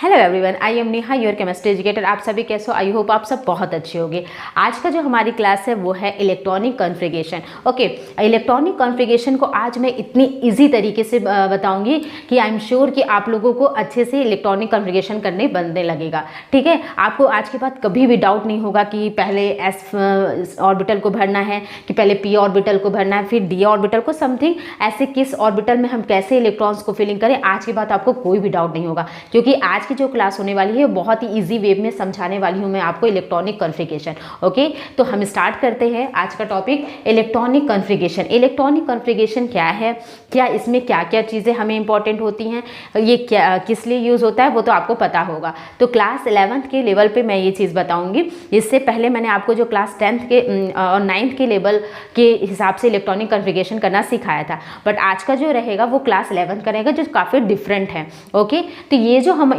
Hello everyone, I am Neha, your chemistry educator. आप सभी कैसे हो? आई होप आप सब बहुत अच्छे होंगे। आज का जो हमारी क्लास है वो है electronic configuration. Okay, electronic configuration को आज मैं इतनी इजी तरीके से बताऊंगी कि आई एम श्योर कि आप लोगों को अच्छे से इलेक्ट्रॉनिक कॉन्फ़िगरेशन करने बनने लगेगा। ठीक है, आपको आज के बाद कभी भी डाउट नहीं होगा कि पहले एस ऑर्बिटल को भरना है कि पहले पी ऑर्बिटल को भरना है फिर डी ऑर्बिटल को, समथिंग ऐसे किस ऑर्बिटल में हम कैसे इलेक्ट्रॉन्स को फिलिंग करें। आज के बाद आपको कोई भी डाउट नहीं होगा, क्योंकि आज की जो क्लास होने वाली है बहुत ही इजी वे में समझाने वाली हूं मैं आपको इलेक्ट्रॉनिक कॉन्फ़िगरेशन। ओके, तो हम स्टार्ट करते हैं आज का topic electronic configuration. Electronic configuration क्या है, क्या इसमें क्या क्या चीज़ें हमें इंपॉर्टेंट होती हैं, ये क्या किस लिए यूज़ होता है वो तो आपको पता होगा। तो क्लास 11th के लेवल पे मैं ये चीज़ बताऊंगी। इससे पहले मैंने आपको जो क्लास 10th के और 9th के लेवल के हिसाब से इलेक्ट्रॉनिक कॉन्फ़िगरेशन करना सिखाया था, बट आज का जो रहेगा वो क्लास 11th का रहेगा, जो काफ़ी डिफरेंट है। ओके, तो ये जो हम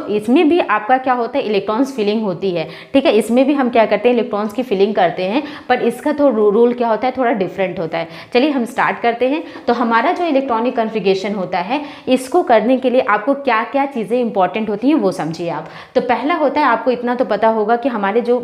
इसमें भी आपका क्या होता है, इलेक्ट्रॉन्स फिलिंग होती है। ठीक है, इसमें भी हम क्या करते हैं, इलेक्ट्रॉन्स की फिलिंग करते हैं, पर इसका तो रूल क्या होता है, थोड़ा डिफरेंट होता है। चलिए हम स्टार्ट करते हैं। तो हमारा जो इलेक्ट्रॉनिक कॉन्फ़िगरेशन होता है, इसको करने के लिए आपको क्या क्या चीज़ें इंपॉर्टेंट होती हैं वो समझिए आप। तो पहला होता है, आपको इतना तो पता होगा कि हमारे जो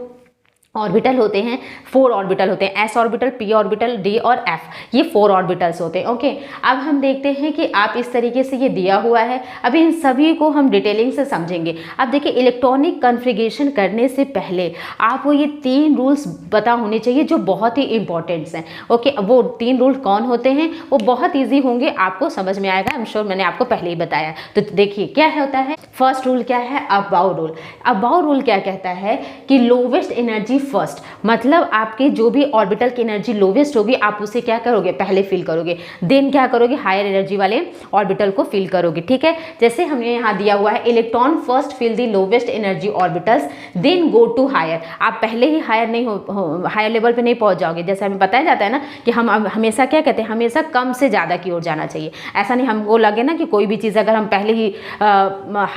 ऑर्बिटल होते हैं 4 ऑर्बिटल होते हैं, S orbital, P orbital, D और एफ, ये 4 ऑर्बिटल्स होते हैं। ओके, अब हम देखते हैं कि आप इस तरीके से ये दिया हुआ है, अभी इन सभी को हम डिटेलिंग से समझेंगे। अब देखिए, इलेक्ट्रॉनिक कॉन्फ़िगरेशन करने से पहले आपको ये 3 रूल्स पता होने चाहिए जो बहुत ही इंपॉर्टेंट्स हैं। ओके, वो 3 रूल कौन होते हैं, वो बहुत ईजी होंगे, आपको समझ में आएगा। आई एम श्योर, मैंने आपको पहले ही बताया। तो देखिए क्या होता है, फर्स्ट रूल क्या है, अबाव रूल। अबाव रूल क्या कहता है कि लोवेस्ट एनर्जी फर्स्ट, मतलब आपके जो भी ऑर्बिटल की एनर्जी लोवेस्ट होगी आप उसे क्या करोगे, पहले फिल करोगे, देन क्या करोगे, हायर एनर्जी वाले ऑर्बिटल को फिल करोगे। ठीक है, जैसे हमने यहाँ दिया हुआ है, electron first fill the lowest energy orbitals then go to higher. आप पहले ही हायर नहीं हायर लेवल पे नहीं पहुंच जाओगे। जैसे हमें बताया जाता है ना कि हम हमेशा क्या कहते हैं, हमेशा कम से ज़्यादा की ओर जाना चाहिए। ऐसा नहीं हमको लगे ना कि कोई भी चीज़ अगर हम पहले ही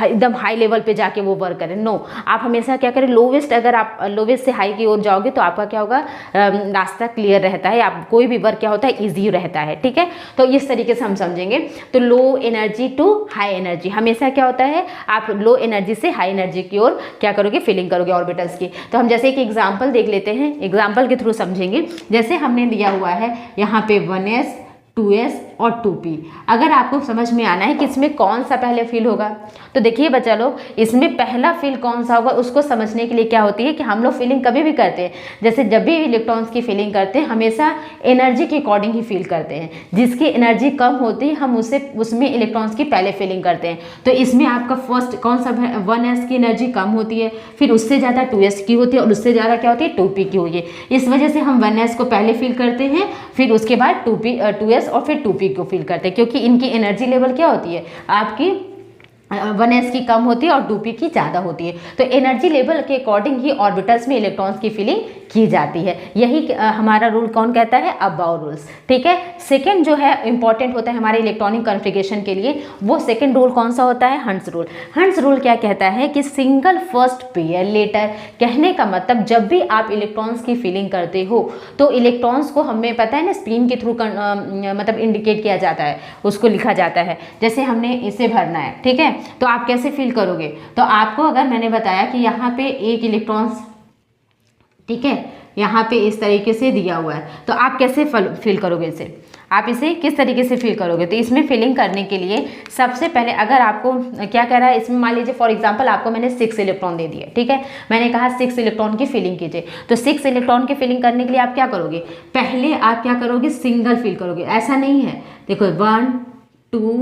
एकदम हाई लेवल पे जाके वो वर्क करें। नो, आप हमेशा क्या करें, लोवेस्ट, अगर आप लोवेस्ट से हाई की ओर जाओगे तो आपका क्या होगा, रास्ता क्लियर रहता है, आप कोई भी वर्क क्या होता है, इजी रहता है। ठीक है, तो इस तरीके से हम समझेंगे। तो low energy to high energy, हमेशा क्या होता है, आप लो एनर्जी से हाई एनर्जी की ओर क्या करोगे, फिलिंग करोगे ऑर्बिटल्स की। तो हम जैसे एक एग्जांपल देख लेते हैं, एग्जांपल के थ्रू समझेंगे। जैसे हमने दिया हुआ है यहाँ पे 1s 2s और 2p। अगर आपको समझ में आना है कि इसमें कौन सा पहले फिल होगा, तो देखिए बच्चा लोग, इसमें पहला फिल कौन सा होगा उसको समझने के लिए क्या होती है कि हम लोग फिलिंग कभी भी करते हैं, जैसे जब भी इलेक्ट्रॉन्स की फिलिंग करते हैं हमेशा एनर्जी के अकॉर्डिंग ही फिल करते हैं। जिसकी एनर्जी कम होती है हम उसमें इलेक्ट्रॉन्स की पहले फिलिंग करते हैं। तो इसमें आपका फर्स्ट कौन सा, 1s की एनर्जी कम होती है, फिर उससे ज़्यादा 2s की होती है और उससे ज़्यादा क्या होती है, 2p की होती है। इस वजह से हम 1s को पहले फिल करते हैं, फिर उसके बाद 2s और फिर 2p को फिल करते हैं, क्योंकि इनकी एनर्जी लेवल क्या होती है, आपकी 1s की कम होती है और 2p की ज़्यादा होती है। तो एनर्जी लेवल के अकॉर्डिंग ही ऑर्बिटल्स में इलेक्ट्रॉन्स की फिलिंग की जाती है। यही हमारा रूल कौन कहता है, अबाव रूल्स। ठीक है, सेकंड जो है इंपॉर्टेंट होता है हमारे इलेक्ट्रॉनिक कॉन्फ़िगरेशन के लिए, वो सेकंड रूल कौन सा होता है, हंस रूल। हंस रूल क्या कहता है कि सिंगल फर्स्ट पेयर लेटर, कहने का मतलब जब भी आप इलेक्ट्रॉन्स की फिलिंग करते हो तो इलेक्ट्रॉन्स को हमें पता है ना स्पिन के थ्रू मतलब इंडिकेट किया जाता है, उसको लिखा जाता है। जैसे हमने इसे भरना है, ठीक है, तो आप कैसे फिल करोगे, तो आपको अगर मैंने बताया कि यहाँ पे एक इलेक्ट्रॉन्स, ठीक है, यहाँ पे इस तरीके से दिया हुआ है, तो आप कैसे फिल करोगे इसे, आप इसे किस तरीके से फिल करोगे। तो इसमें फिलिंग करने के लिए सबसे पहले अगर आपको क्या कह रहा है, इसमें मान लीजिए फॉर एग्जांपल आपको मैंने 6 इलेक्ट्रॉन दे दिए। ठीक है, मैंने कहा 6 इलेक्ट्रॉन की फिलिंग कीजिए। तो 6 इलेक्ट्रॉन की फिलिंग करने के लिए आप क्या करोगे, पहले आप क्या करोगे, सिंगल फिल करोगे। ऐसा नहीं है, देखो 1 2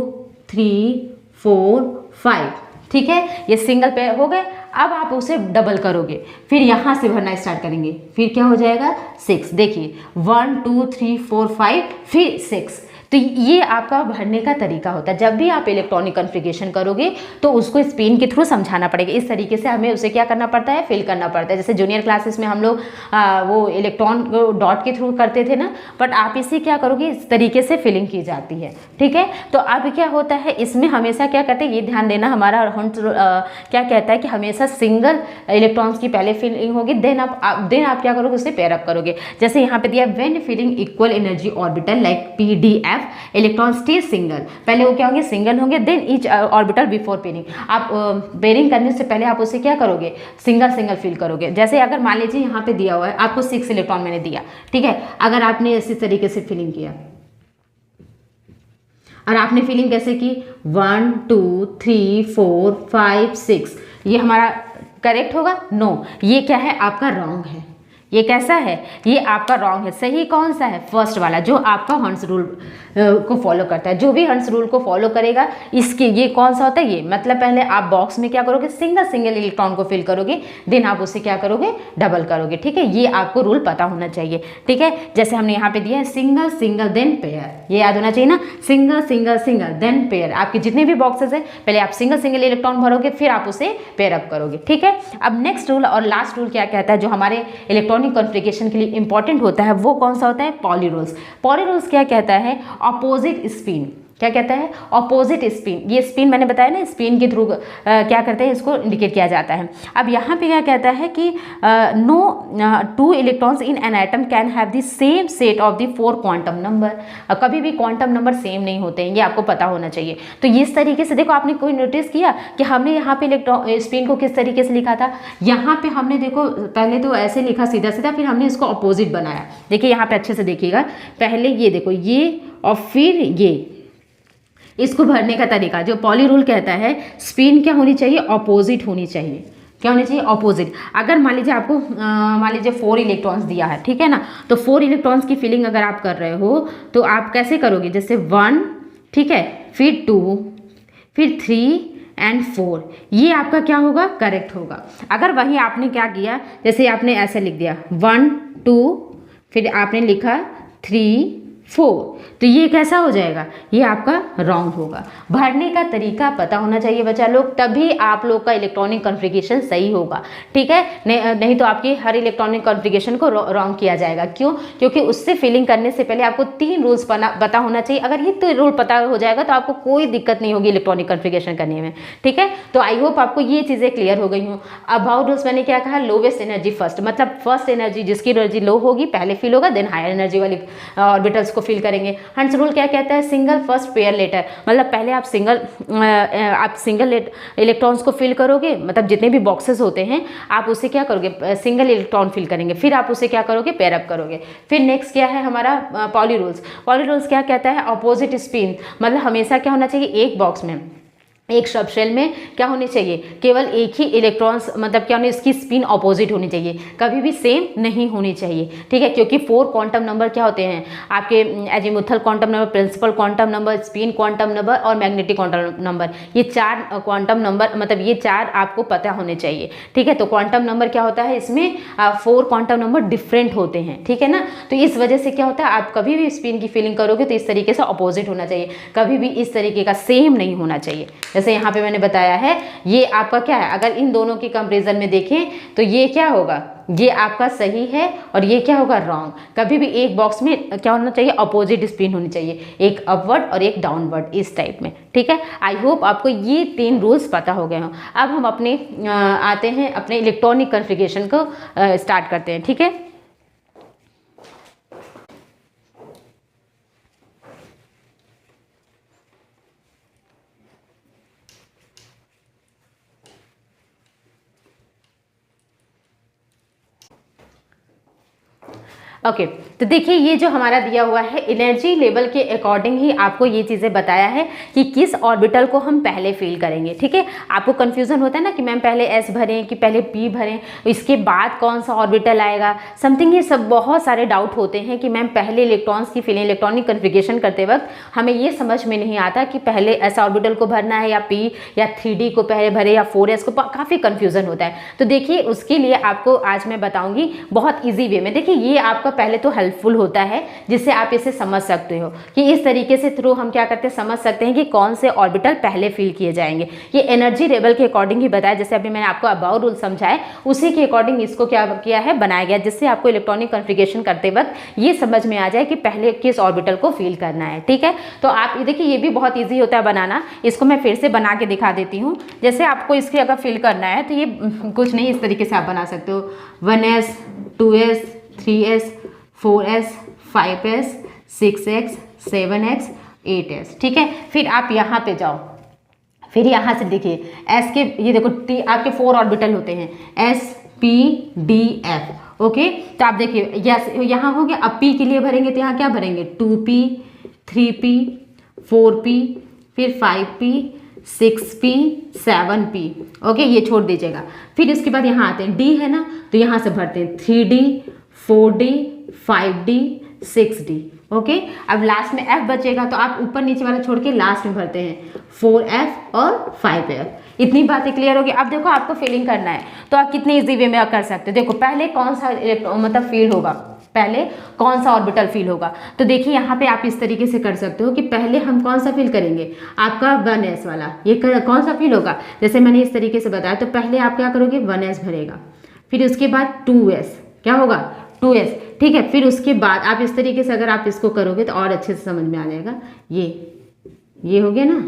3 4 5, ठीक है, ये सिंगल पेयर हो गए। अब आप उसे डबल करोगे, फिर यहाँ से भरना स्टार्ट करेंगे, फिर क्या हो जाएगा 6। देखिए 1 2 3 4 5 फिर 6। तो ये आपका भरने का तरीका होता है। जब भी आप इलेक्ट्रॉनिक कॉन्फ़िगरेशन करोगे तो उसको स्पिन के थ्रू समझाना पड़ेगा। इस तरीके से हमें उसे क्या करना पड़ता है, फिल करना पड़ता है। जैसे जूनियर क्लासेस में हम लोग वो इलेक्ट्रॉन डॉट के थ्रू करते थे ना, बट आप इसे क्या करोगे, इस तरीके से फिलिंग की जाती है। ठीक है, तो अब क्या होता है, इसमें हमेशा क्या कहते हैं, ये ध्यान देना, हमारा क्या कहता है कि हमेशा सिंगल इलेक्ट्रॉन्स की पहले फिलिंग होगी, देन आप क्या करोगे, उसे पेयर अप करोगे। जैसे यहाँ पे दिया when filling equal energy orbital like P D F have electron stay single, पहले वो क्या होंगे, सिंगल होंगे, then each orbital before pairing, आप पेयरिंग करने से पहले आप उसे क्या करोगे, सिंगल सिंगल फिल करोगे। जैसे अगर मान लीजिए यहाँ पे दिया हुआ है आपको 6 इलेक्ट्रॉन मैंने दिया, ठीक है, अगर आपने इसी तरीके से फिलिंग किया और आपने फिलिंग कैसे की 1 2 3 4 5 6, ये हमारा करेक्ट होगा? नो, ये क्या है, आपका रॉन्ग है। ये कैसा है, ये आपका रॉन्ग है। सही कौन सा है, फर्स्ट वाला जो आपका हंस रूल को फॉलो करता है। जो भी हंस रूल को फॉलो करेगा इसके, ये कौन सा होता है, ये मतलब पहले आप बॉक्स में क्या करोगे, सिंगल सिंगल इलेक्ट्रॉन को फिल करोगे, देन आप उसे क्या करोगे, डबल करोगे, ठीक है। ये आपको रूल पता होना चाहिए, ठीक है। जैसे हमने यहाँ पे दिया है सिंगल सिंगल देन पेयर, ये याद होना चाहिए ना, single single single then pair. आपके जितने भी बॉक्सेस है पहले आप सिंगल सिंगल इलेक्ट्रॉन भरोगे, फिर आप उसे पेयर अप करोगे, ठीक है। अब नेक्स्ट रूल और लास्ट रूल क्या कहता है, जो हमारे इलेक्ट्रॉनिक कॉन्फ़िगरेशन के लिए इंपॉर्टेंट होता है, वो कौन सा होता है, पॉली रूल्स। पॉली रूल्स क्या कहता है, ऑपोजिट स्पिन, क्या कहता है, ऑपोजिट स्पिन। ये स्पिन मैंने बताया ना, स्पिन के थ्रू क्या करते हैं, इसको इंडिकेट किया जाता है। अब यहाँ पे क्या कहता है कि no 2 electrons in an atom can have the same set of the 4 quantum number. कभी भी क्वांटम नंबर सेम नहीं होते हैं, ये आपको पता होना चाहिए। तो इस तरीके से देखो, आपने कोई नोटिस किया कि हमने यहाँ पे इलेक्ट्रॉन स्पिन को किस तरीके से लिखा था, यहाँ पे हमने देखो पहले तो ऐसे लिखा सीधा सीधा, फिर हमने इसको अपोजिट बनाया। देखिए यहाँ पे अच्छे से देखिएगा, पहले ये देखो ये और फिर ये, इसको भरने का तरीका जो पॉली रूल कहता है, स्पिन क्या होनी चाहिए, ऑपोजिट होनी चाहिए। क्या होनी चाहिए, ऑपोजिट। अगर मान लीजिए आपको मान लीजिए 4 इलेक्ट्रॉन्स दिया है, ठीक है ना, तो 4 इलेक्ट्रॉन्स की फिलिंग अगर आप कर रहे हो तो आप कैसे करोगे, जैसे 1, ठीक है, फिर 2, फिर 3 एंड 4, ये आपका क्या होगा, करेक्ट होगा। अगर वही आपने क्या किया, जैसे आपने ऐसे लिख दिया 1 2, फिर आपने लिखा 3 4, तो ये कैसा हो जाएगा, ये आपका रॉन्ग होगा। भरने का तरीका पता होना चाहिए बच्चा लोग, तभी आप लोग का इलेक्ट्रॉनिक कॉन्फ़िगरेशन सही होगा, ठीक है। नहीं तो आपकी हर इलेक्ट्रॉनिक कॉन्फ़िगरेशन को रॉन्ग किया जाएगा। क्यों? क्योंकि उससे फिलिंग करने से पहले आपको 3 रूल्स पता होना चाहिए। अगर ये 3 रूल पता हो जाएगा तो आपको कोई दिक्कत नहीं होगी इलेक्ट्रॉनिक कॉन्फ़िगरेशन करने में, ठीक है। तो आई होप आपको ये चीज़ें क्लियर हो गई हूँ। अबाउट रूल्स मैंने क्या कहा, लोवेस्ट एनर्जी फर्स्ट, मतलब फर्स्ट एनर्जी जिसकी एनर्जी लो होगी पहले फिल होगा, देन हायर एनर्जी वाली ऑर्बिटल्स को फिल करेंगे। हंस रूल क्या कहता है, सिंगल फर्स्ट पेयर लेटर, मतलब पहले आप सिंगल इलेक्ट्रॉन्स को फिल करोगे, मतलब जितने भी बॉक्सेस होते हैं आप उसे क्या करोगे, सिंगल इलेक्ट्रॉन फिल करेंगे, फिर आप उसे क्या करोगे, पेयर अप करोगे। फिर नेक्स्ट क्या है हमारा पॉली रूल्स। पॉली रूल्स क्या कहता है, अपोजिट स्पिन, मतलब हमेशा क्या होना चाहिए, एक बॉक्स में एक सब शेल में क्या होनी चाहिए, केवल एक ही इलेक्ट्रॉन्स, मतलब क्या होनी, इसकी स्पिन ऑपोजिट होनी चाहिए, कभी भी सेम नहीं होनी चाहिए, ठीक है। क्योंकि 4 क्वांटम नंबर क्या होते हैं आपके, azimuthal quantum number, principal quantum number, spin quantum number और मैग्नेटिक क्वांटम नंबर, ये 4 क्वांटम नंबर, मतलब ये 4 आपको पता होने चाहिए, ठीक है। तो क्वांटम नंबर क्या होता है, इसमें 4 क्वांटम नंबर डिफरेंट होते हैं, ठीक है ना। तो इस वजह से क्या होता है, आप कभी भी स्पिन की फिलिंग करोगे तो इस तरीके से ऑपोजिट होना चाहिए, कभी भी इस तरीके का सेम नहीं होना चाहिए। जैसे यहाँ पे मैंने बताया है, ये आपका क्या है, अगर इन दोनों की कंपैरिजन में देखें तो ये क्या होगा, ये आपका सही है और ये क्या होगा, रॉन्ग। कभी भी एक बॉक्स में क्या होना चाहिए, अपोजिट स्पिन होनी चाहिए, एक अपवर्ड और एक डाउनवर्ड, इस टाइप में, ठीक है। आई होप आपको ये 3 रूल्स पता हो गए हों। अब हम अपने आते हैं अपने इलेक्ट्रॉनिक कॉन्फ़िगरेशन को स्टार्ट करते हैं, ठीक है। ओके तो देखिए, ये जो हमारा दिया हुआ है एनर्जी लेवल के अकॉर्डिंग ही आपको ये चीज़ें बताया है कि किस ऑर्बिटल को हम पहले फिल करेंगे, ठीक है। आपको कन्फ्यूज़न होता है ना कि मैम पहले एस भरें कि पहले पी भरें, इसके बाद कौन सा ऑर्बिटल आएगा, समथिंग, ये सब बहुत सारे डाउट होते हैं कि मैम पहले इलेक्ट्रॉन्स की फिलिंग, इलेक्ट्रॉनिक कॉन्फ़िगरेशन करते वक्त हमें ये समझ में नहीं आता कि पहले एस ऑर्बिटल को भरना है या पी या 3D को पहले भरे या 4s को, काफ़ी कन्फ्यूज़न होता है। तो देखिए उसके लिए आपको आज मैं बताऊँगी बहुत ईजी वे में। देखिए ये आपका पहले तो हेल्पफुल होता है, जिससे आप इसे समझ सकते हो कि इस तरीके से थ्रू हम क्या करते हैं, समझ सकते हैं कि कौन से ऑर्बिटल पहले फिल किए जाएंगे। ये एनर्जी लेवल के अकॉर्डिंग ही बताया, जैसे अभी मैंने आपको अबाउट रूल समझाया, उसी के अकॉर्डिंग इसको क्या किया है, बनाया गया, जिससे आपको इलेक्ट्रॉनिक कॉन्फ़िगरेशन करते वक्त ये समझ में आ जाए कि पहले किस ऑर्बिटल को फिल करना है, ठीक है। तो आप देखिए ये भी बहुत ईजी होता है बनाना, इसको मैं फिर से बना के दिखा देती हूँ। जैसे आपको इसके अगर फिल करना है तो ये कुछ नहीं, इस तरीके से आप बना सकते हो, 1s 2s 3s 4s 5s 6x 7x 8s, ठीक है। फिर आप यहाँ पे जाओ, फिर यहाँ से देखिए s के, ये देखो आपके 4 ऑर्बिटल होते हैं, s p d f, okay. तो आप देखिए यस यहाँ हो गया। अब p के लिए भरेंगे तो यहाँ क्या भरेंगे, 2p 3p 4p फिर 5p 6p 7p, ओके, ये छोड़ दीजिएगा। फिर इसके बाद यहाँ आते हैं d है ना, तो यहाँ से भरते हैं 3d 4d 5d 6d, okay. अब लास्ट में f बचेगा तो आप ऊपर नीचे वाला छोड़ के लास्ट में भरते हैं 4f और 5f। इतनी बातें क्लियर होगी। अब देखो आपको फिलिंग करना है तो आप कितने इजी वे में कर सकते हो। देखो पहले कौन सा मतलब फील होगा, पहले कौन सा ऑर्बिटल फील होगा, तो देखिए यहाँ पे आप इस तरीके से कर सकते हो कि पहले हम कौन सा फील करेंगे, आपका 1s वाला, ये कौन सा फील होगा, जैसे मैंने इस तरीके से बताया। तो पहले आप क्या करोगे, 1s भरेगा, फिर उसके बाद 2s, क्या होगा 2s, ठीक है। फिर उसके बाद आप इस तरीके से अगर आप इसको करोगे तो और अच्छे से समझ में आ जाएगा। ये हो गया ना,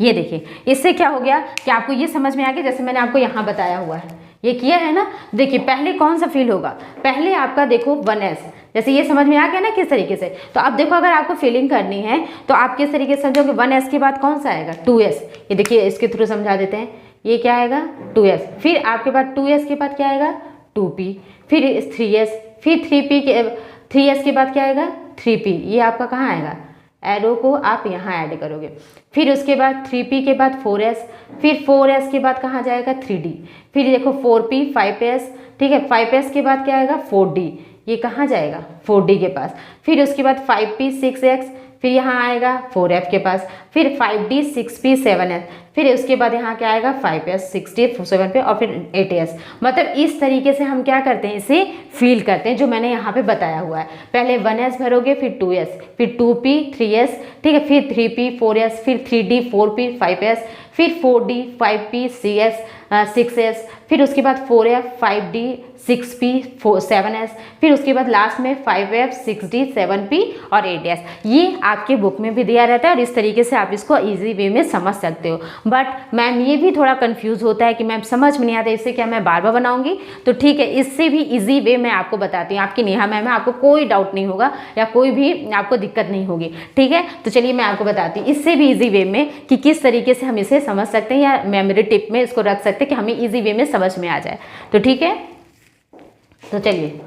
ये देखिए इससे क्या हो गया कि आपको ये समझ में आ गया, जैसे मैंने आपको यहाँ बताया हुआ है, ये किया है ना। देखिए पहले कौन सा फील होगा, पहले आपका देखो 1s, जैसे ये समझ में आ गया ना किस तरीके से। तो अब देखो अगर आपको फीलिंग करनी है तो आप किस तरीके से समझोगे, 1s के बाद कौन सा आएगा, 2s। ये देखिए इसके थ्रू समझा देते हैं, ये क्या आएगा 2s, फिर आपके बाद 2s के बाद क्या आएगा 2p, फिर 3s, फिर 3s के बाद क्या आएगा 3p, ये आपका कहाँ आएगा, एरो को आप यहाँ ऐड करोगे। फिर उसके बाद 3p के बाद 4s, फिर 4s के बाद कहाँ जाएगा 3d, फिर देखो 4p 5s, ठीक है। 5s के बाद क्या आएगा 4d, ये कहाँ जाएगा 4d के पास। फिर उसके बाद 5p 6x, फिर यहाँ आएगा 4f के पास, फिर 5d 6p 7s, फिर उसके बाद यहाँ क्या आएगा 5s 6d 7p और फिर 8s। मतलब इस तरीके से हम क्या करते हैं, इसे फील करते हैं जो मैंने यहाँ पे बताया हुआ है। पहले 1s भरोगे, फिर 2s, फिर 2p 3s, ठीक है, फिर 3p 4s, फिर 3d 4p 5s, फिर 4d 5p 6s, फिर उसके बाद 4f 5d 6p 7s, फिर उसके बाद लास्ट में 5f 6d 7p और 8s। ये आपके बुक में भी दिया रहता है और इस तरीके से आप इसको इजी वे में समझ सकते हो। बट मैम ये भी थोड़ा कंफ्यूज होता है कि मैम समझ में नहीं आता, इससे क्या मैं बार बार बनाऊंगी, तो ठीक है इससे भी इजी वे मैं आपको बताती हूँ। आपकी नेहा मैम है, आपको कोई डाउट नहीं होगा या कोई भी आपको दिक्कत नहीं होगी, ठीक है। तो चलिए मैं आपको बताती हूँ इससे भी इजी वे में कि किस तरीके से हम इसे समझ सकते हैं या मेमोरी टिप में इसको रख सकते हैं कि हमें इजी वे में समझ में आ जाए। तो ठीक है, तो चलिए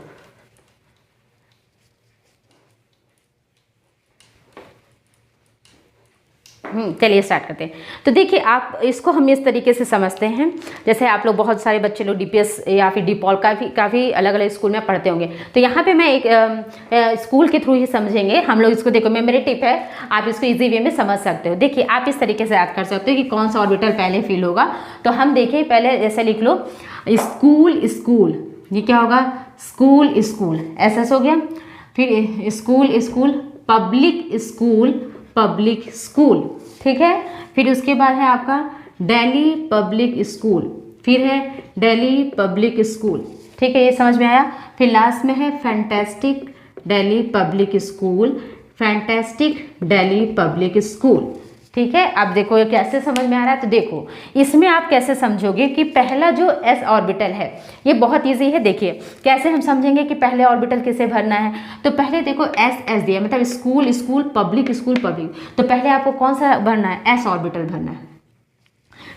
चलिए स्टार्ट करते हैं। तो देखिए आप इसको हम इस तरीके से समझते हैं, जैसे आप लोग बहुत सारे बच्चे लोग डीपीएस या फिर डीपॉल काफ़ी अलग अलग स्कूल में पढ़ते होंगे। तो यहाँ पे मैं एक स्कूल के थ्रू ही समझेंगे हम लोग इसको। देखो मेमोरी टिप है, आप इसको इजी वे में समझ सकते हो। देखिए आप इस तरीके से याद कर सकते हो कि कौन सा ऑर्बिटल पहले फील होगा। तो हम देखिए पहले ऐसे लिख लो, स्कूल स्कूल, ये क्या होगा स्कूल स्कूल, एस हो गया। फिर school school, public school public school, ठीक है। फिर उसके बाद है आपका दिल्ली पब्लिक स्कूल, फिर है दिल्ली पब्लिक स्कूल, ठीक है, ये समझ में आया। फिर लास्ट में है fantastic Delhi public school, fantastic Delhi public school, ठीक है। अब देखो ये कैसे समझ में आ रहा है। तो देखो इसमें आप कैसे समझोगे कि पहला जो s ऑर्बिटल है ये बहुत इजी है। देखिए कैसे हम समझेंगे कि पहले ऑर्बिटल किसे भरना है। तो पहले देखो s दिया, मतलब school school public school public, तो पहले आपको कौन सा भरना है, s ऑर्बिटल भरना है।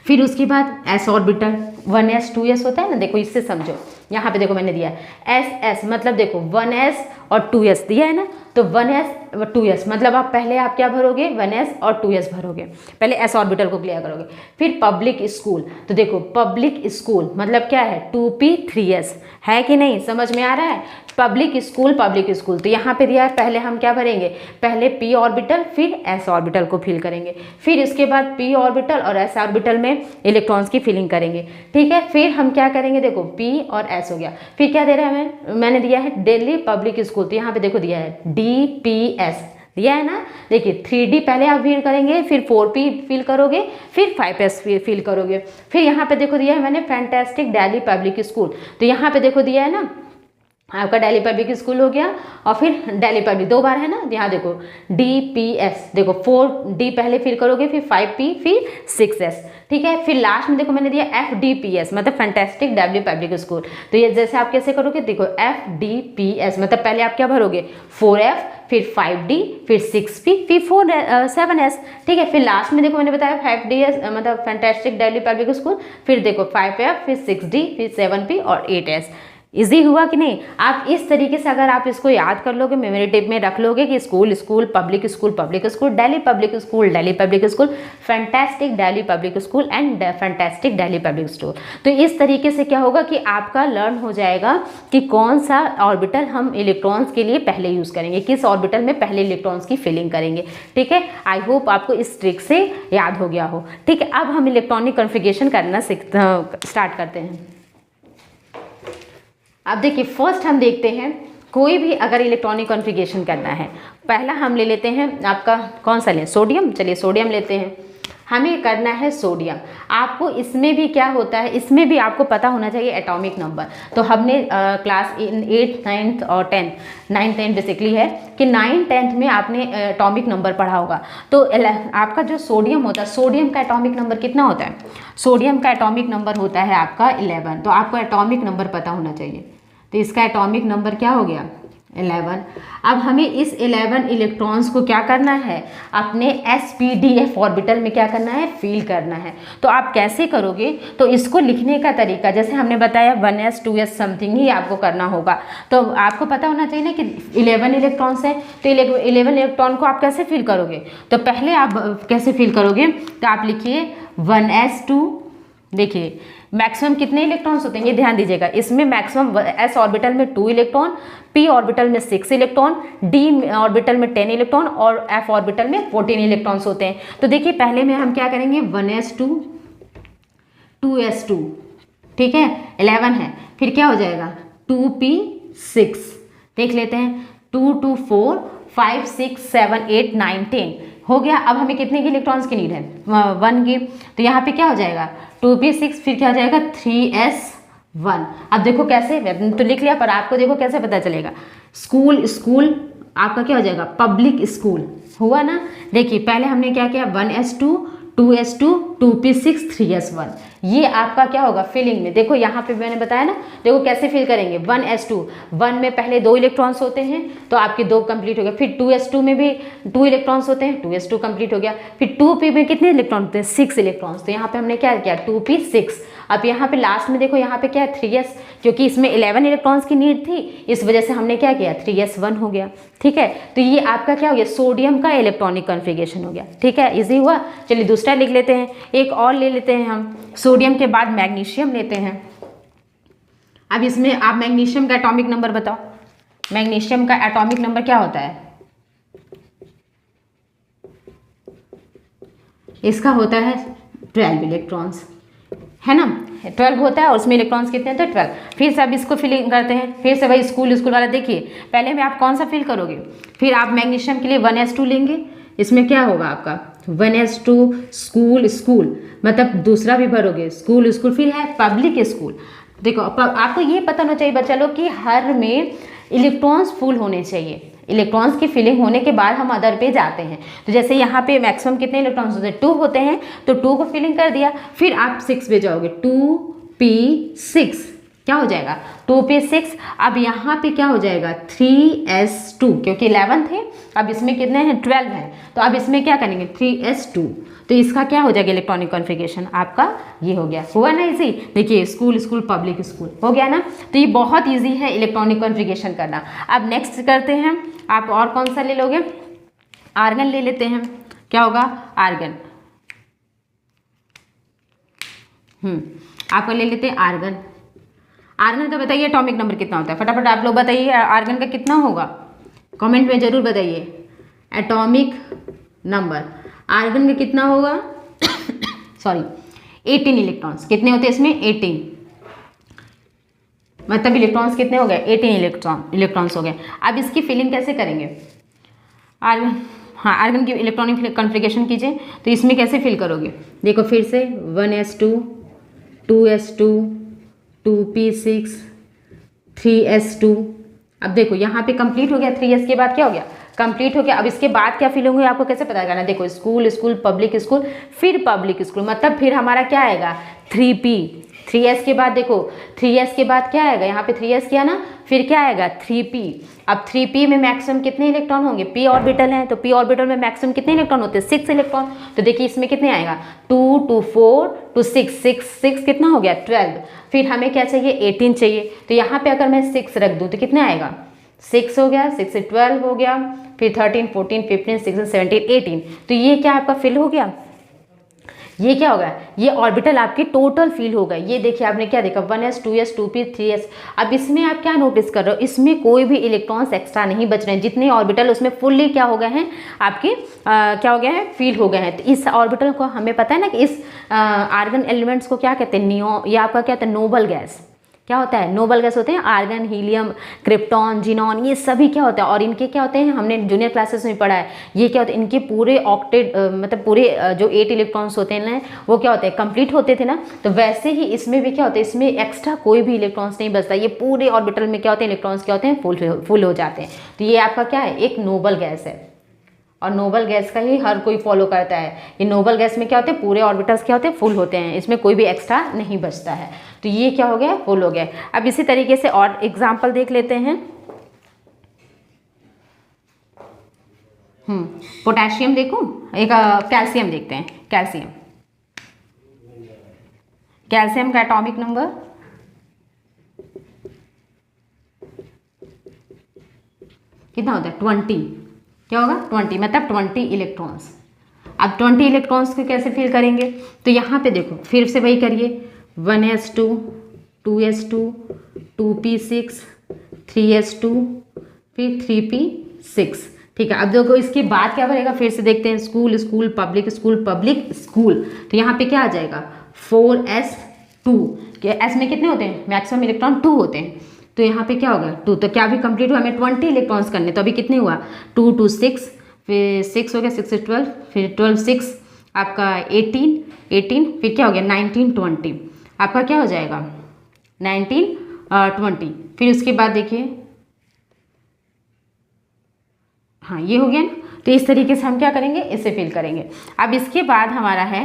फिर उसके बाद s ऑर्बिटल 1s 2s होता है ना, देखो इससे समझो। यहाँ पे देखो मैंने दिया है s मतलब देखो 1s और 2s दिया है ना, तो 1s 2s मतलब आप पहले आप क्या भरोगे 1s और 2s भरोगे, पहले s ऑर्बिटल को क्लियर करोगे। फिर पब्लिक स्कूल, तो देखो पब्लिक स्कूल मतलब क्या है 2p 3s, है कि नहीं, समझ में आ रहा है। पब्लिक स्कूल, तो यहाँ पे दिया है पहले हम क्या भरेंगे, पहले p ऑर्बिटल फिर s ऑर्बिटल को फिल करेंगे, फिर इसके बाद p ऑर्बिटल और s ऑर्बिटल में इलेक्ट्रॉन्स की फिलिंग करेंगे, ठीक है। फिर हम क्या करेंगे, देखो p और s हो गया। फिर क्या दे रहा है हमें, मैंने दिया है दिल्ली पब्लिक स्कूल, तो यहाँ पे देखो दिया है DPS दिया है ना। देखिए 3D पहले आप फिल करेंगे, फिर 4P फिल करोगे, फिर 5S फिल करोगे। फिर यहाँ पे देखो दिया है मैंने फैंटास्टिक दिल्ली पब्लिक स्कूल, तो यहाँ पे देखो दिया है ना आपका दिल्ली पब्लिक स्कूल हो गया, और फिर दिल्ली पब्लिक 2 बार है ना, यहाँ देखो DPS, देखो 4D पहले फिल करोगे, फिर 5P, फिर 6S, ठीक है। फिर लास्ट में देखो मैंने दिया FDPS, मतलब फैंटास्टिक दिल्ली पब्लिक स्कूल। तो ये जैसे आप कैसे करोगे, देखो FDPS मतलब पहले आप क्या भरोगे 4F, फिर 5D, फिर 6P, फिर 7S, ठीक है। फिर लास्ट में देखो मैंने बताया 5DS मतलब फैंटास्टिक दिल्ली पब्लिक स्कूल, फिर देखो 5F, फिर 6D, फिर 7P और 8S। इजी हुआ कि नहीं? आप इस तरीके से अगर आप इसको याद कर लोगे, मेमोरी टिप में रख लोगे कि school school public school public school, Delhi public school Delhi public school, fantastic Delhi public school and fantastic Delhi public school, तो इस तरीके से क्या होगा कि आपका लर्न हो जाएगा कि कौन सा ऑर्बिटल हम इलेक्ट्रॉन्स के लिए पहले यूज़ करेंगे, किस ऑर्बिटल में पहले इलेक्ट्रॉन्स की फिलिंग करेंगे, ठीक है। आई होप आपको इस ट्रिक से याद हो गया हो, ठीक है। अब हम इलेक्ट्रॉनिक कॉन्फ़िगरेशन करना स्टार्ट करते हैं। अब देखिए फर्स्ट हम देखते हैं, कोई भी अगर इलेक्ट्रॉनिक कॉन्फ़िगरेशन करना है, पहला हम ले लेते हैं आपका कौन सा लें, सोडियम। चलिए सोडियम लेते हैं, हमें करना है सोडियम। आपको इसमें भी क्या होता है, इसमें भी आपको पता होना चाहिए एटॉमिक नंबर। तो हमने क्लास 8th 9th और 10th 9th 10th बेसिकली है कि 9th 10th में आपने एटॉमिक नंबर पढ़ा होगा। तो आपका जो सोडियम होता है, सोडियम का एटॉमिक नंबर कितना होता है, सोडियम का एटॉमिक नंबर होता है आपका 11। तो आपको एटॉमिक नंबर पता होना चाहिए। तो इसका एटॉमिक नंबर क्या हो गया 11। अब हमें इस 11 इलेक्ट्रॉन्स को क्या करना है, अपने sp-df ऑर्बिटल में क्या करना है, फील करना है। तो आप कैसे करोगे, तो इसको लिखने का तरीका जैसे हमने बताया 1s 2s समथिंग ही आपको करना होगा। तो आपको पता होना चाहिए ना कि 11 इलेक्ट्रॉन्स है, तो 11 इलेक्ट्रॉन को आप कैसे फील करोगे। तो पहले आप कैसे फील करोगे, तो आप लिखिए 1s2, देखिए मैक्सिमम कितने इलेक्ट्रॉन्स होते हैं ये ध्यान दीजिएगा, इसमें मैक्सिमम s ऑर्बिटल में 2 इलेक्ट्रॉन, p ऑर्बिटल में 6 इलेक्ट्रॉन, d ऑर्बिटल में 10 इलेक्ट्रॉन और f ऑर्बिटल में 14 इलेक्ट्रॉन्स होते हैं। तो देखिए पहले में हम क्या करेंगे 1s2 2s2, ठीक है 11 है, फिर क्या हो जाएगा 2p6, देख लेते हैं 2 2 4 5 6 7 8 9 10 हो गया। अब हमें कितने की इलेक्ट्रॉन्स की नीड है 1 की, तो यहाँ पे क्या हो जाएगा 2p6, फिर क्या हो जाएगा 3s1। अब देखो कैसे, तो लिख लिया पर आपको देखो कैसे पता चलेगा, स्कूल स्कूल आपका क्या हो जाएगा पब्लिक स्कूल हुआ ना। देखिए पहले हमने क्या किया 1s2 2s2 2p6 3s1, ये आपका क्या होगा फिलिंग में। देखो यहाँ पे मैंने बताया ना, देखो कैसे फिल करेंगे 1s2, 1 में पहले 2 इलेक्ट्रॉन्स होते हैं तो आपके 2 कंप्लीट हो गया, फिर 2s2 में भी 2 इलेक्ट्रॉन्स होते हैं 2s2 कंप्लीट हो गया, फिर 2p में कितने इलेक्ट्रॉन होते हैं 6 इलेक्ट्रॉन्स, तो यहाँ पे हमने क्या किया 2p6। अब यहाँ पे लास्ट में देखो यहाँ पे क्या है 3s, क्योंकि इसमें 11 इलेक्ट्रॉन्स की नीड थी, इस वजह से हमने क्या किया 3s1 हो गया, ठीक है। तो ये आपका क्या हो गया सोडियम का इलेक्ट्रॉनिक कॉन्फ़िगरेशन हो गया, ठीक है इजी हुआ। चलिए दूसरा लिख लेते हैं, एक और ले लेते हैं हम, सोडियम के बाद मैग्नीशियम लेते हैं। अब इसमें आप मैग्नीशियम का एटॉमिक नंबर बताओ, मैग्नीशियम का एटॉमिक नंबर क्या होता है, इसका होता है 12 इलेक्ट्रॉन्स, है ना 12 होता है और उसमें इलेक्ट्रॉन्स कितने हैं तो 12। फिर से अब इसको फिलिंग करते हैं, फिर से वही स्कूल स्कूल वाला, देखिए पहले में आप कौन सा फिल करोगे, फिर आप मैग्नीशियम के लिए 1s2 लेंगे, इसमें क्या होगा आपका 1s2 स्कूल स्कूल मतलब दूसरा भी भरोगे स्कूल स्कूल, फिर है पब्लिक स्कूल। देखो आपको ये पता होना चाहिए बच्चा लोग कि हर में इलेक्ट्रॉन्स फुल होने चाहिए, इलेक्ट्रॉन्स की फिलिंग होने के बाद हम अदर पे जाते हैं। तो जैसे यहाँ पे मैक्सिमम कितने इलेक्ट्रॉन्स होते हैं 2 होते हैं, तो 2 को फिलिंग कर दिया, फिर आप 6 पे जाओगे 2p6, क्या हो जाएगा 2p6। अब यहाँ पे क्या हो जाएगा 3s2, क्योंकि 11 थे अब इसमें कितने हैं 12 हैं, तो अब इसमें क्या करेंगे 3s2, तो इसका क्या हो जाएगा इलेक्ट्रॉनिक कॉन्फ़िगरेशन आपका ये हो गया, हुआ ना इजी। देखिए स्कूल स्कूल पब्लिक स्कूल हो गया ना, तो ये बहुत इजी है इलेक्ट्रॉनिक कॉन्फ़िगरेशन करना। अब नेक्स्ट करते हैं, आप और कौन सा ले लोगे, आर्गन ले लेते हैं, क्या होगा आर्गन, आपको ले लेते हैं आर्गन। आर्गन का बताइए एटॉमिक नंबर कितना होता है, फटाफट आप लोग बताइए आर्गन का कितना होगा, कमेंट में जरूर बताइए एटॉमिक नंबर आर्गन का कितना होगा सॉरी 18 इलेक्ट्रॉन्स, कितने होते हैं इसमें 18, मतलब इलेक्ट्रॉन्स कितने हो गए 18 इलेक्ट्रॉन्स हो गए। अब इसकी फिलिंग कैसे करेंगे आर्गन, हाँ आर्गन की इलेक्ट्रॉनिक कॉन्फ़िगरेशन कीजिए, तो इसमें कैसे फिल करोगे, देखो फिर से 1s2 2s2 2p6 3s2 अब देखो यहाँ पे कंप्लीट हो गया, 3s के बाद क्या हो गया, कंप्लीट हो गया। अब इसके बाद क्या फिल होंगे आपको कैसे पता करना, देखो स्कूल स्कूल पब्लिक स्कूल फिर पब्लिक स्कूल, मतलब फिर हमारा क्या आएगा 3p। 3s के बाद देखो 3s के बाद क्या आएगा, यहाँ पे 3s किया ना, फिर क्या आएगा 3p। अब 3p में मैक्सिमम कितने इलेक्ट्रॉन होंगे, p ऑर्बिटल है तो p ऑर्बिटल में मैक्सिमम कितने इलेक्ट्रॉन होते हैं 6 इलेक्ट्रॉन। तो देखिए इसमें कितने आएगा 2 2 4 2 6 6 6 कितना हो गया 12। फिर हमें क्या चाहिए 18 चाहिए, तो यहाँ पे अगर मैं 6 रख दूँ तो कितना आएगा 6 हो गया, 6 से 12 हो गया, फिर 13 14 15 16 17 18। तो ये क्या आपका फिल हो गया, ये क्या होगा, ये ऑर्बिटल आपकी टोटल फिल होगा। ये देखिए आपने क्या देखा 1s 2s 2p 3s। अब इसमें आप क्या नोटिस कर रहे हो, इसमें कोई भी इलेक्ट्रॉन्स एक्स्ट्रा नहीं बच रहे हैं, जितने ऑर्बिटल उसमें फुल्ली क्या हो गए हैं आपके क्या हो गया है फिल हो गए हैं। तो इस ऑर्बिटल को हमें पता है ना कि इस आर्गन एलिमेंट्स को क्या कहते हैं, नियो, ये आपका क्या होता है नोबल गैस। क्या होता है नोबल गैस होते हैं, आर्गन हीलियम क्रिप्टॉन जिनॉन ये सभी क्या होता है। और इनके क्या होते हैं, हमने जूनियर क्लासेस में पढ़ा है, ये क्या होते हैं इनके पूरे ऑक्टेट मतलब पूरे जो 8 इलेक्ट्रॉन्स होते हैं ना वो क्या होते हैं कंप्लीट होते थे ना। तो वैसे ही इसमें भी क्या होता है, इसमें एक्स्ट्रा कोई भी इलेक्ट्रॉन्स नहीं बचता, ये पूरे ऑर्बिटल में क्या होते हैं इलेक्ट्रॉन्स क्या होते हैं फुल हो जाते हैं। तो ये आपका क्या है एक नोबल गैस है, और नोबल गैस का ही हर कोई फॉलो करता है। ये नोबल गैस में क्या होते हैं पूरे ऑर्बिटल्स क्या होते हैं फुल होते हैं, इसमें कोई भी एक्स्ट्रा नहीं बचता है। तो ये क्या हो गया फुल हो गया। अब इसी तरीके से और एग्जांपल देख लेते हैं। पोटेशियम देखो, एक कैल्शियम देखते हैं। कैल्शियम का एटॉमिक नंबर कितना होता है 20। क्या होगा 20 मतलब 20 इलेक्ट्रॉन्स। अब 20 इलेक्ट्रॉन्स को कैसे फिल करेंगे, तो यहाँ पे देखो फिर से वही करिए 1s2 2s2 2p6 3s2 फिर 3p6। ठीक है, अब देखो इसके बाद क्या बनेगा फिर से देखते हैं, school school public school public school. तो यहाँ पे क्या आ जाएगा 4s2। एस में कितने होते हैं मैक्सिमम इलेक्ट्रॉन 2 होते हैं, तो यहाँ पे क्या होगा 2। तो क्या अभी कंप्लीट हुआ, हमें 20 इलेक्ट्रॉन्स करने, तो अभी कितने हुआ 2 2 6 फिर 6 हो गया 6 से 12 फिर 12 6 आपका 18 फिर क्या हो गया 19 20 आपका क्या हो जाएगा 19 20। फिर उसके बाद देखिए हाँ ये हो गया ना। तो इस तरीके से हम क्या करेंगे इसे फिल करेंगे। अब इसके बाद हमारा है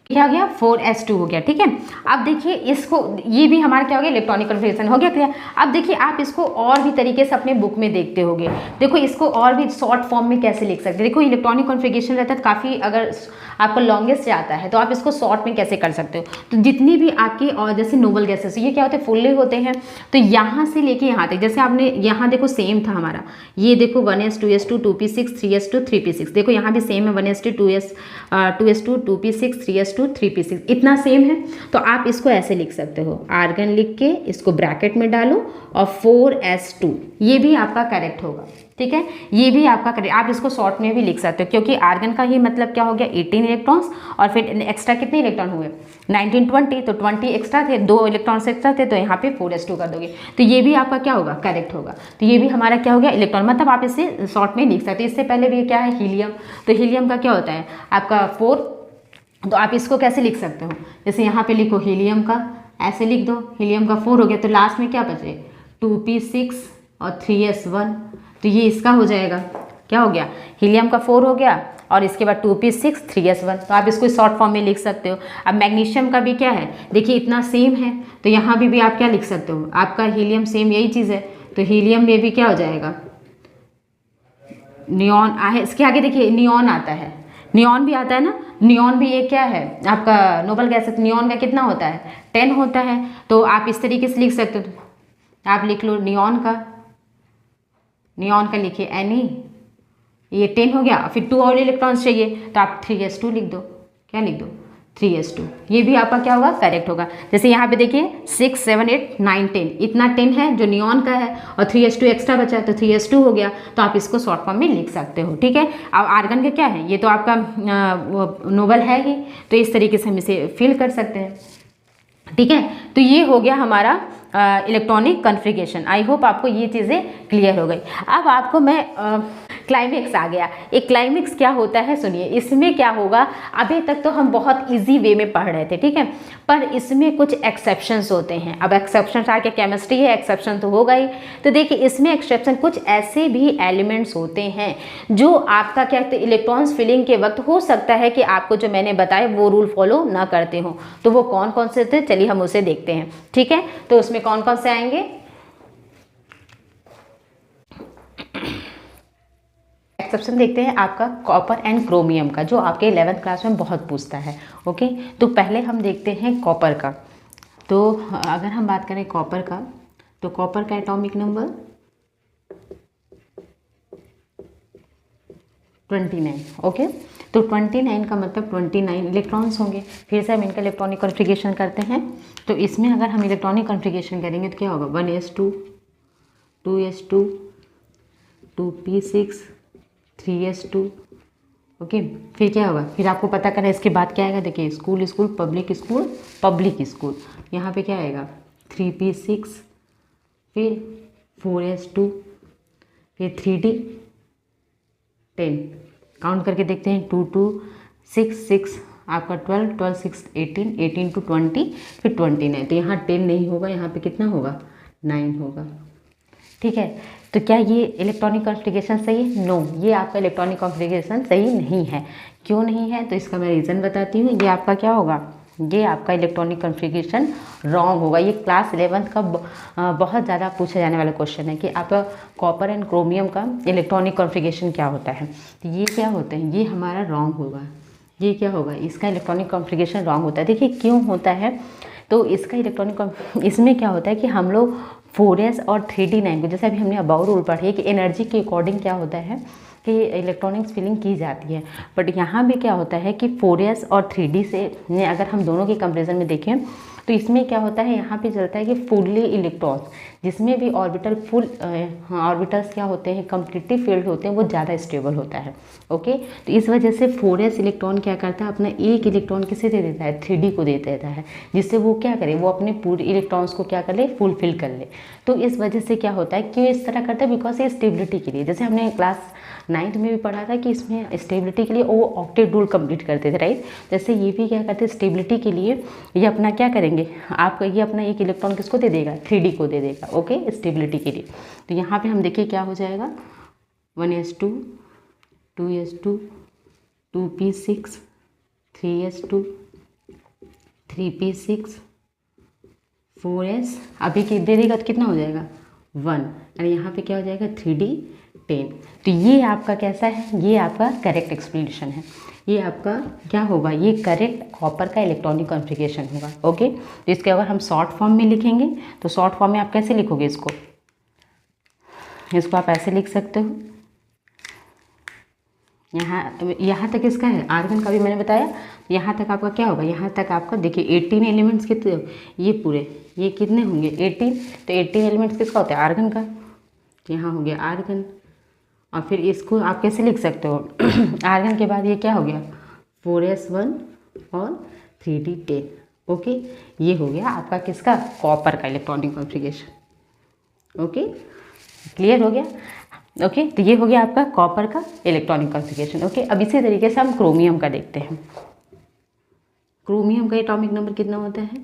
क्या हो गया 4s2 हो गया। ठीक है, अब देखिए इसको ये भी हमारा क्या हो गया इलेक्ट्रॉनिक कन्फिगरेशन हो गया क्लियर। अब देखिए आप इसको और भी तरीके से अपने बुक में देखते होंगे। देखो इसको और भी शॉर्ट फॉर्म में कैसे लिख सकते हैं। देखो इलेक्ट्रॉनिक कन्फिगरेशन रहता है काफ़ी, अगर आपको लॉन्गेस्ट आता है तो आप इसको शॉर्ट में कैसे कर सकते हो। तो जितनी भी आपकी और जैसे नोबल गैसेस ये क्या होते हैं फुल्ली होते हैं, तो यहाँ से लेके यहाँ तक जैसे आपने यहाँ देखो सेम था हमारा, ये देखो 1s 2s2 2p6 3s2 3p6, देखो यहाँ भी सेम है 1s2 2s2 2p6 3s2 3p6 इतना सेम है। तो आप इसको ऐसे लिख सकते हो, आर्गन लिख के इसको ब्रैकेट में डालो और 4s2, ये भी आपका करेक्ट होगा। ठीक है, ये भी आपका करेक्ट, आप इसको शॉर्ट में भी लिख सकते हो क्योंकि आर्गन का ही मतलब क्या हो गया 18 इलेक्ट्रॉन्स और फिर एक्स्ट्रा कितने इलेक्ट्रॉन हुए 19 20, तो 20 एक्स्ट्रा थे, 2 इलेक्ट्रॉन्स एक्स्ट्रा थे, तो यहाँ पे 4s2 कर दोगे तो ये भी आपका क्या होगा करेक्ट होगा। तो ये भी हमारा क्या हो गया इलेक्ट्रॉन, मतलब आप इसे शॉर्ट में लिख सकते हो। इससे पहले भी क्या है हीलियम, तो हीलियम का क्या होता है आपका 4, तो आप इसको कैसे लिख सकते हो, जैसे यहाँ पे लिखो हीलियम का ऐसे लिख दो, हीलियम का 4 हो गया, तो लास्ट में क्या बचे 2p6 और 3s1, तो ये इसका हो जाएगा क्या हो गया हीलियम का 4 हो गया और इसके बाद 2p6 3s1, तो आप इसको शॉर्ट फॉर्म में लिख सकते हो। अब मैग्नीशियम का भी क्या है देखिए इतना सेम है, तो यहाँ भी आप क्या लिख सकते हो, आपका हीलियम सेम यही चीज़ है, तो हीलियम में भी क्या हो जाएगा नियॉन है, इसके आगे देखिए नियॉन आता है, नियॉन भी आता है ना, नियॉन भी ये क्या है आपका नोबल गैस है, नियॉन का कितना होता है 10 होता है, तो आप इस तरीके से लिख सकते हो। आप लिख लो नियॉन का लिखिए Ni, ये 10 हो गया, फिर 2 और इलेक्ट्रॉन्स चाहिए तो आप 3s2 लिख दो, क्या लिख दो 3s2, ये भी आपका क्या होगा करेक्ट होगा। जैसे यहाँ पे देखिए 6 7 8 9 10 इतना 10 है जो नियॉन का है और 3s2 एक्स्ट्रा बचा है तो 3s2 हो गया, तो आप इसको शॉर्ट फॉर्म में लिख सकते हो। ठीक है, अब आर्गन का क्या है, ये तो आपका नोबल है ही, तो इस तरीके से हम इसे फिल कर सकते हैं। ठीक है, तो ये हो गया हमारा इलेक्ट्रॉनिक कॉन्फ़िगरेशन। आई होप आपको ये चीज़ें क्लियर हो गई। अब आपको मैं क्लाइमेक्स आ गया। एक क्लाइमेक्स क्या होता है सुनिए, इसमें क्या होगा, अभी तक तो हम बहुत इजी वे में पढ़ रहे थे, ठीक है, पर इसमें कुछ एक्सेप्शंस होते हैं। अब एक्सेप्शंस आके केमिस्ट्री है, एक्सेप्शन तो होगा ही। तो देखिए इसमें एक्सेप्शन कुछ ऐसे भी एलिमेंट्स होते हैं जो आपका क्या कहते हैं इलेक्ट्रॉन्स फिलिंग के वक्त हो सकता है कि आपको जो मैंने बताया वो रूल फॉलो ना करते हो। तो वो कौन कौन से थे, चलिए हम उसे देखते हैं, ठीक है। तो उसमें कौन कौन से आएंगे, एक्सेप्शन देखते हैं आपका कॉपर एंड क्रोमियम का, जो आपके 11th क्लास में बहुत पूछता है। ओके, तो पहले हम देखते हैं कॉपर का। तो अगर हम बात करें कॉपर का, तो कॉपर का एटॉमिक नंबर 29। ओके, तो 29 का मतलब 29 इलेक्ट्रॉन्स होंगे। फिर से हम इनका इलेक्ट्रॉनिक कॉन्फ़िगरेशन करते हैं। तो इसमें अगर हम इलेक्ट्रॉनिक कॉन्फ़िगरेशन करेंगे तो क्या होगा, 1s2 2s2 2p6 3s2। Okay, फिर क्या होगा, फिर आपको पता करना है इसके बाद क्या आएगा। देखिए school school public school public school, यहाँ पे क्या आएगा 3p6, फिर 4s2, फिर 3d10। काउंट करके देखते हैं 2 2 6 6 आपका 12 12 6 18 18 to 20 फिर 29। तो यहाँ 10 नहीं होगा, यहाँ पे कितना होगा 9 होगा, ठीक है। तो क्या ये इलेक्ट्रॉनिक कॉन्फ़िगरेशन सही है? नो, ये आपका इलेक्ट्रॉनिक कॉन्फ़िगरेशन सही नहीं है। क्यों नहीं है, तो इसका मैं रीज़न बताती हूँ। ये आपका क्या होगा, ये आपका इलेक्ट्रॉनिक कॉन्फ़िगरेशन रॉन्ग होगा। ये क्लास 11th का बहुत ज़्यादा पूछा जाने वाला क्वेश्चन है कि आपका कॉपर एंड क्रोमियम का इलेक्ट्रॉनिक कॉन्फ़िगरेशन क्या होता है। तो ये क्या होता है, ये हमारा रॉन्ग होगा। ये क्या होगा, इसका इलेक्ट्रॉनिक कॉन्फ़िगरेशन रॉन्ग होता है। देखिए क्यों होता है, तो इसका इलेक्ट्रॉनिक इसमें क्या होता है कि हम लोग 4s और 3d9 को, जैसे अभी हमने अबाउट रूल पढ़े कि एनर्जी के अकॉर्डिंग क्या होता है कि इलेक्ट्रॉनिक्स फिलिंग की जाती है। बट यहाँ भी क्या होता है कि 4s और 3d से अगर हम दोनों के कंपेरिजन में देखें तो इसमें क्या होता है, यहाँ पे चलता है कि फुल्ली इलेक्ट्रॉन्स, जिसमें भी ऑर्बिटल फुल ऑर्बिटल्स क्या होते हैं कम्प्लीटली फील्ड होते हैं, वो ज़्यादा स्टेबल होता है। ओके, तो इस वजह से 4s इलेक्ट्रॉन क्या करता है, अपना एक इलेक्ट्रॉन किसे दे देता है, 3d को दे देता है, जिससे वो क्या करे, वो अपने पूरे इलेक्ट्रॉन्स को क्या कर ले, फुलफिल कर ले। तो इस वजह से क्या होता है, क्यों इस तरह करता है, बिकॉज ये स्टेबिलिटी के लिए, जैसे हमने क्लास 9th में भी पढ़ा था कि इसमें स्टेबिलिटी के लिए वो ऑक्टेट रूल कंप्लीट करते थे, राइट। जैसे ये भी क्या करते हैं स्टेबिलिटी के लिए, ये अपना क्या करेंगे, आपका ये अपना एक इलेक्ट्रॉन किसको दे देगा, 3d को दे देगा। ओके, स्टेबिलिटी के लिए। तो यहाँ पे हम देखिए क्या हो जाएगा, 1s2 2s2 2p6 3s2 3p6 4s, अभी दे देगा तो कितना हो जाएगा 1, यानी यहाँ पे क्या हो जाएगा 3d10। तो ये आपका कैसा है, ये आपका करेक्ट एक्सप्लेनेशन है। ये आपका क्या होगा, ये करेक्ट कॉपर का इलेक्ट्रॉनिक कॉन्फ़िगरेशन होगा। ओके, तो इसके अगर हम शॉर्ट फॉर्म में लिखेंगे तो शॉर्ट फॉर्म में आप कैसे लिखोगे इसको आप ऐसे लिख सकते हो। यहाँ तक इसका है, आर्गन का भी मैंने बताया। यहाँ तक आपका क्या होगा, यहाँ तक आपका देखिए 18 एलिमेंट्स कितने, ये पूरे ये कितने होंगे 18। तो 18 एलिमेंट्स किसका होता है, आर्गन का। यहाँ हो गया आर्गन, और फिर इसको आप कैसे लिख सकते हो आर्गन के बाद ये क्या हो गया 4s1 और 3d10। ओके, ये हो गया आपका किसका, कॉपर का इलेक्ट्रॉनिक कॉन्फ़िगरेशन। ओके, क्लियर हो गया। ओके, तो ये हो गया आपका कॉपर का इलेक्ट्रॉनिक कॉन्फ़िगरेशन। ओके, अब इसी तरीके से हम क्रोमियम का देखते हैं। क्रोमियम का एटॉमिक नंबर कितना होता है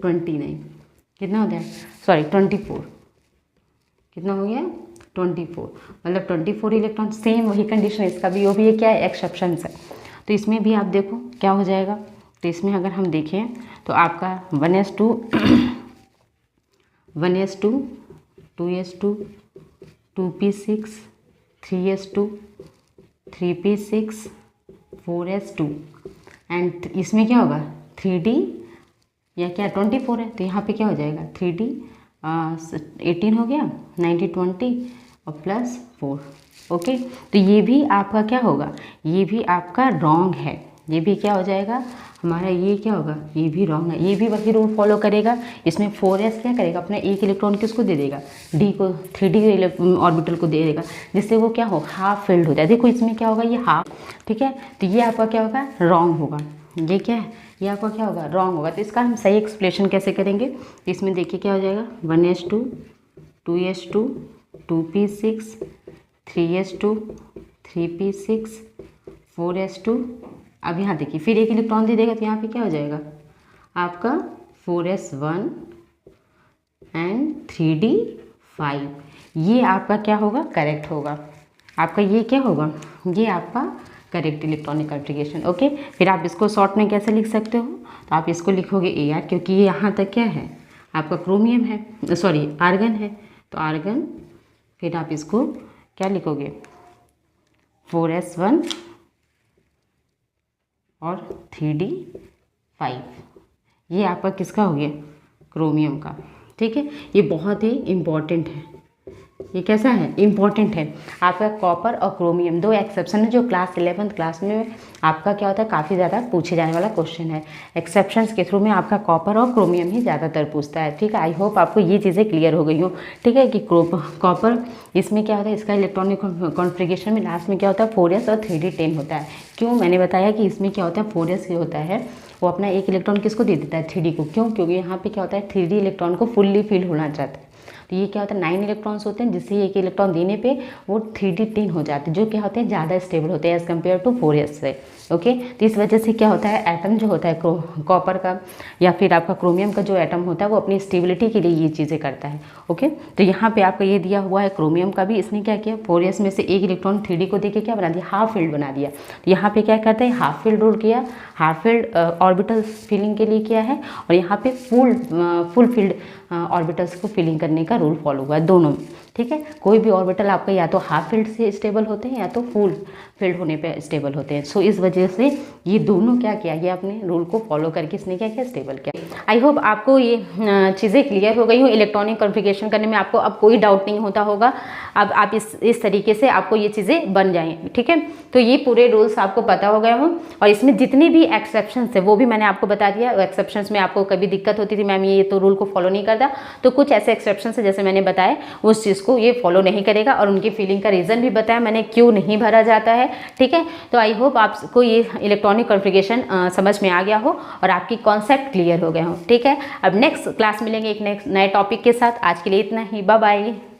29, कितना होता है, सॉरी 24, कितना हो गया 24, मतलब 24 इलेक्ट्रॉन। सेम वही कंडीशन इसका भी, वो भी क्या है एक्सेप्शन है। तो इसमें भी आप देखो क्या हो जाएगा। तो इसमें अगर हम देखें तो आपका 1s2 1s2 2s2 2p6 3s2 3p6 4s2 and इसमें क्या होगा 3d या क्या 24 है, तो यहाँ पे क्या हो जाएगा 3d 18 हो गया 90 20 और प्लस 4। ओके, तो ये भी आपका क्या होगा, ये भी आपका रॉन्ग है। ये भी क्या हो जाएगा हमारा, ये क्या होगा, ये भी रॉन्ग है। ये भी वही रूल फॉलो करेगा। इसमें 4s क्या करेगा, अपना एक इलेक्ट्रॉन किसको दे देगा, d को 3d ऑर्बिटल को दे देगा, जिससे वो क्या हो हाफ फिल्ड हो जाए। देखो इसमें क्या होगा, ये हाफ, ठीक है। तो ये आपका क्या होगा रॉन्ग होगा। ये क्या है, ये आपका क्या होगा रॉन्ग होगा। तो इसका हम सही एक्सप्लेनेशन कैसे करेंगे, इसमें देखिए क्या हो जाएगा 1s2 2s2 2p6, 3s2, 3p6, 4s2। अब यहाँ देखिए फिर एक इलेक्ट्रॉन दे देगा तो यहाँ पे क्या हो जाएगा आपका 4s1 एंड 3d5। ये आपका क्या होगा, करेक्ट होगा। आपका ये क्या होगा, ये आपका करेक्ट इलेक्ट्रॉनिक कॉन्फ़िगरेशन। ओके, फिर आप इसको शॉर्ट में कैसे लिख सकते हो, तो आप इसको लिखोगे AR, क्योंकि ये यहाँ तक क्या है आपका क्रोमियम है, सॉरी आर्गन है, तो आर्गन। फिर आप इसको क्या लिखोगे 4s1 और 3d5। ये आपका किसका हो गया, क्रोमियम का। ठीक है, ये बहुत ही इम्पॉर्टेंट है। ये कैसा है, इम्पॉर्टेंट है। आपका कॉपर और क्रोमियम दो एक्सेप्शन है जो क्लास 11th क्लास में आपका क्या होता है, काफ़ी ज़्यादा पूछे जाने वाला क्वेश्चन है। एक्सेप्शंस के थ्रू में आपका कॉपर और क्रोमियम ही ज़्यादातर पूछता है। ठीक है, आई होप आपको ये चीज़ें क्लियर हो गई हो। ठीक है, कि कॉपर इसमें क्या होता है, इसका इलेक्ट्रॉनिक कॉन्फ़िगरेशन में लास्ट में क्या होता है 4s और 3d10 होता है। क्यों, मैंने बताया कि इसमें क्या होता है 4s होता है वो अपना एक इलेक्ट्रॉन किसको दे देता है, 3d को। क्यों, क्योंकि यहाँ पे क्या होता है 3d इलेक्ट्रॉन को फुल्ली फिल होना चाहता है। तो ये क्या होता है 9 इलेक्ट्रॉन्स होते हैं, जिससे एक इलेक्ट्रॉन देने पे वो 3d10 हो जाते हैं, जो क्या होते हैं ज़्यादा स्टेबल होते हैं एज़ कम्पेयर टू 4s से। ओके, तो इस वजह से क्या होता है एटम जो होता है कॉपर का या फिर आपका क्रोमियम का जो एटम होता है वो अपनी स्टेबिलिटी के लिए ये चीज़ें करता है। ओके, तो यहाँ पे आपका ये दिया हुआ है क्रोमियम का भी, इसने क्या किया 4s में से एक इलेक्ट्रॉन 3d को देके क्या बना दिया, हाफ फील्ड बना दिया। तो यहाँ पे क्या करता है हाफ फील्ड रूल किया, हाफ फील्ड ऑर्बिटल फिलिंग के लिए किया है, और यहाँ पे फुल फील्ड ऑर्बिटल्स को फिलिंग करने का रूल फॉलो हुआ है दोनों में। ठीक है, कोई भी ऑर्बिटल आपका या तो हाफ फील्ड से स्टेबल होते हैं या तो फुल फील्ड होने पे स्टेबल होते हैं। सो इस वजह से ये दोनों क्या किया, ये अपने रूल को फॉलो करके इसने क्या किया, स्टेबल किया। आई होप आपको ये चीज़ें क्लियर हो गई हो। इलेक्ट्रॉनिक कॉन्फ़िगरेशन करने में आपको अब कोई डाउट नहीं होता होगा। अब आप इस तरीके से आपको ये चीज़ें बन जाएँ। ठीक है, तो ये पूरे रूल्स आपको पता हो गए हों, और इसमें जितने भी एक्सेप्शंस है वो भी मैंने आपको बता दिया। एक्सेप्शंस में आपको कभी दिक्कत होती थी मैम ये तो रूल को फॉलो नहीं करता, तो कुछ ऐसे एक्सेप्शंस है जैसे मैंने बताया उस चीज़ को ये फॉलो नहीं करेगा, और उनकी फीलिंग का रीज़न भी बताया मैंने क्यों नहीं भरा जाता है। ठीक है, तो आई होप आपको ये इलेक्ट्रॉनिक कॉन्फ़िगरेशन समझ में आ गया हो और आपकी कॉन्सेप्ट क्लियर हो गए हो। ठीक है, अब नेक्स्ट क्लास मिलेंगे एक नेक्स्ट नए टॉपिक के साथ। आज के लिए इतना ही, बाय बाय।